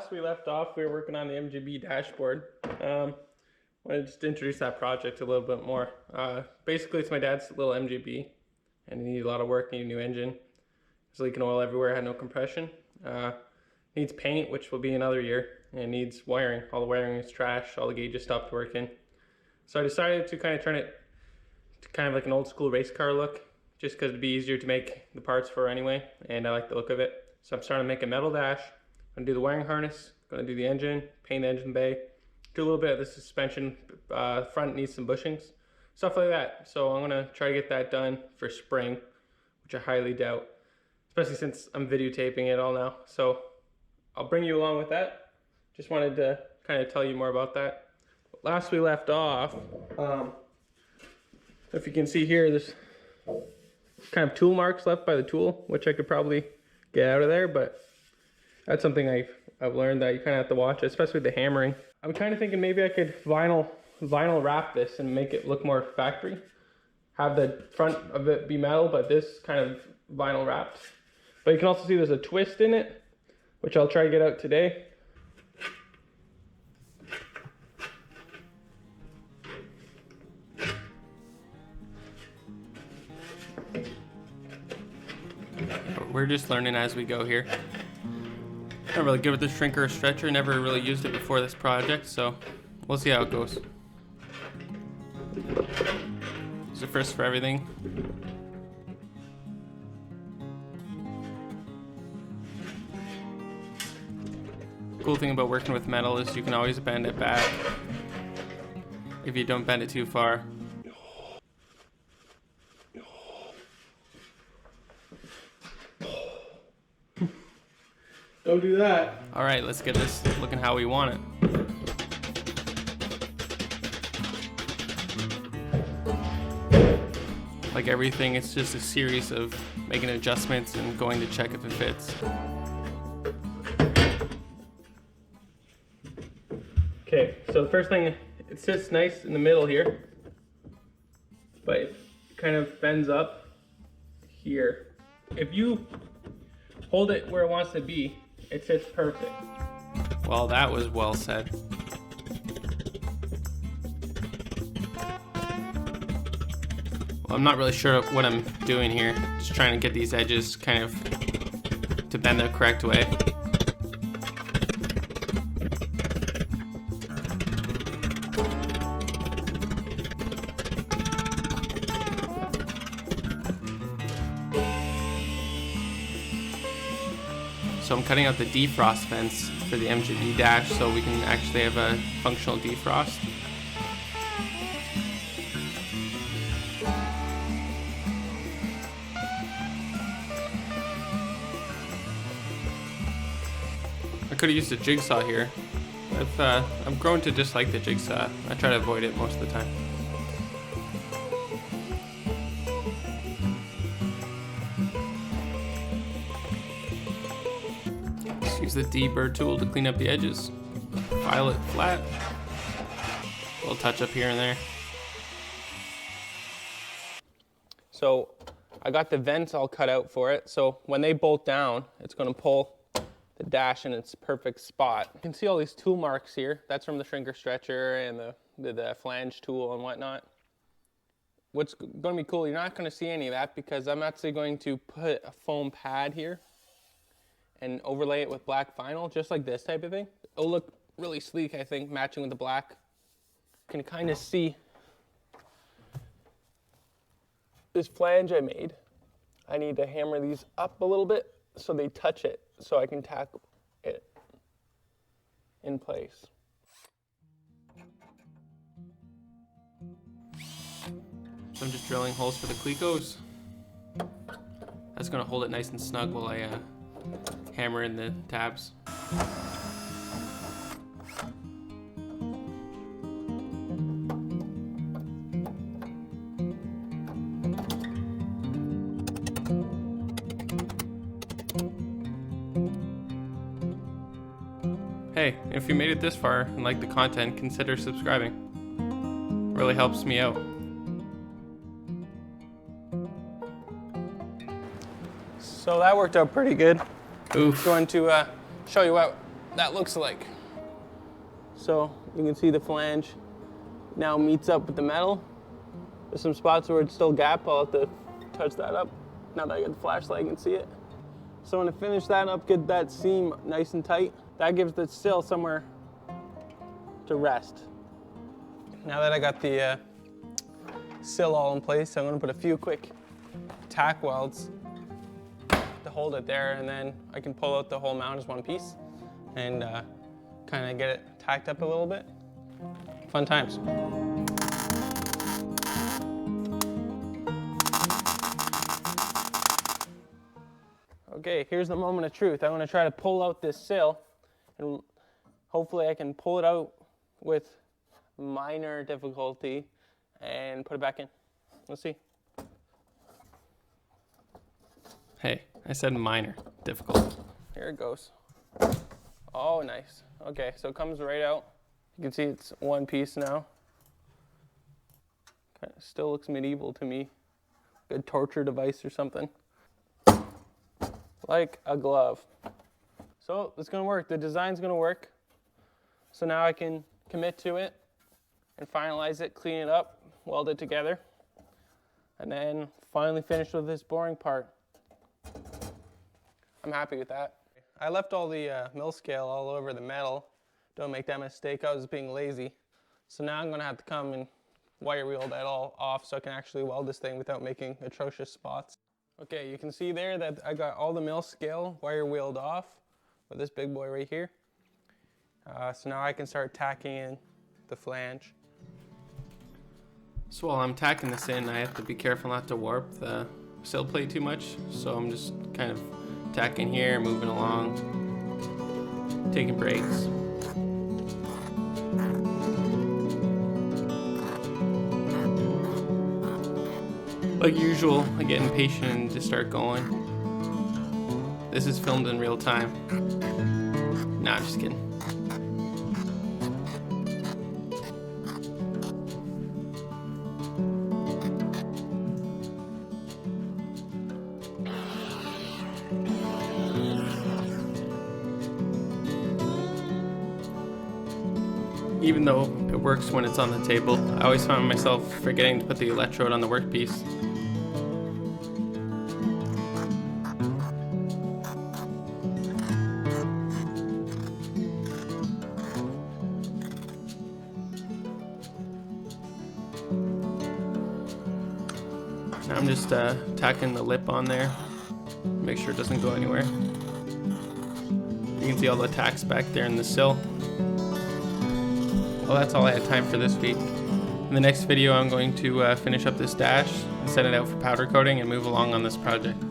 last we left off, we were working on the MGB dashboard. I want to just introduce that project a little bit more. Basically, it's my dad's little MGB, and he needed a lot of work, needed a new engine. It's leaking oil everywhere, had no compression. Needs paint, which will be another year, and it needs wiring. All the wiring is trash, all the gauges stopped working. So I decided to kind of turn it to kind of like an old school race car look, just because it'd be easier to make the parts for anyway, and I like the look of it. So I'm starting to make a metal dash. I'm gonna do the wiring harness, gonna do the engine, paint the engine bay, do a little bit of the suspension. Front needs some bushings, stuff like that. So I'm gonna try to get that done for spring, which I highly doubt, especially since I'm videotaping it all now. So I'll bring you along with that. Just wanted to kind of tell you more about that. Last we left off, if you can see here, there's kind of tool marks left by the tool, which I could probably get out of there, but that's something I've learned that you kind of have to watch, especially with the hammering. I'm kind of thinking maybe I could vinyl wrap this and make it look more factory. Have the front of it be metal, but this kind of vinyl wrapped. But you can also see there's a twist in it, which I'll try to get out today. We're just learning as we go here. Not really good with the shrinker or stretcher, never really used it before this project, so we'll see how it goes. It's the first for everything. Cool thing about working with metal is you can always bend it back if you don't bend it too far. Don't do that. All right, let's get this looking how we want it. Like everything, it's just a series of making adjustments and going to check if it fits. Okay, so the first thing, it sits nice in the middle here, but it kind of bends up here. If you hold it where it wants to be, it sits perfect. Well, that was well said. Well, I'm not really sure what I'm doing here. Just trying to get these edges kind of to bend the correct way. So I'm cutting out the defrost vents for the MGB dash so we can actually have a functional defrost. I could have used a jigsaw here. I've grown to dislike the jigsaw. I try to avoid it most of the time. Use the D-burr tool to clean up the edges. File it flat. A little touch up here and there. So I got the vents all cut out for it. So when they bolt down, it's going to pull the dash in its perfect spot. You can see all these tool marks here. That's from the shrinker stretcher and the flange tool and whatnot. What's going to be cool, you're not going to see any of that because I'm actually going to put a foam pad here and overlay it with black vinyl, just like this type of thing. It'll look really sleek, I think, matching with the black. You can kind of see this flange I made. I need to hammer these up a little bit so they touch it, so I can tack it in place. So I'm just drilling holes for the clecos. That's gonna hold it nice and snug while I hammer in the tabs. Hey, if you made it this far and like the content, consider subscribing. It really helps me out. So that worked out pretty good. Oof. Going to show you what that looks like. So you can see the flange now meets up with the metal. There's some spots where it's still gap. I'll have to touch that up. Now that I got the flashlight, I can see it. So when I finish that up, get that seam nice and tight, that gives the sill somewhere to rest. Now that I got the sill all in place, I'm gonna put a few quick tack welds to hold it there, and then I can pull out the whole mount as one piece and kind of get it tacked up a little bit. Fun times. Okay, here's the moment of truth. I'm going to try to pull out this sill, and hopefully I can pull it out with minor difficulty and put it back in. Let's see. Hey, I said minor difficulty. Here it goes. Oh, nice. Okay, so it comes right out. You can see it's one piece now. Kind of still looks medieval to me. Good torture device or something. Like a glove. So it's gonna work. The design's gonna work. So now I can commit to it and finalize it, clean it up, weld it together, and then finally finish with this boring part. I'm happy with that. I left all the mill scale all over the metal. Don't make that mistake, I was being lazy. So now I'm gonna have to come and wire wheel that all off so I can actually weld this thing without making atrocious spots. Okay, you can see there that I got all the mill scale wire wheeled off with this big boy right here. So now I can start tacking in the flange. So while I'm tacking this in, I have to be careful not to warp the sill plate too much. So I'm just kind of tacking here, moving along, taking breaks. Like usual, I get impatient and just start going. This is filmed in real time. Nah, I'm just kidding. Even though it works when it's on the table, I always find myself forgetting to put the electrode on the workpiece. Now I'm just tacking the lip on there, make sure it doesn't go anywhere. You can see all the tacks back there in the sill. Well, that's all I had time for this week. In the next video, I'm going to finish up this dash, set it out for powder coating, and move along on this project.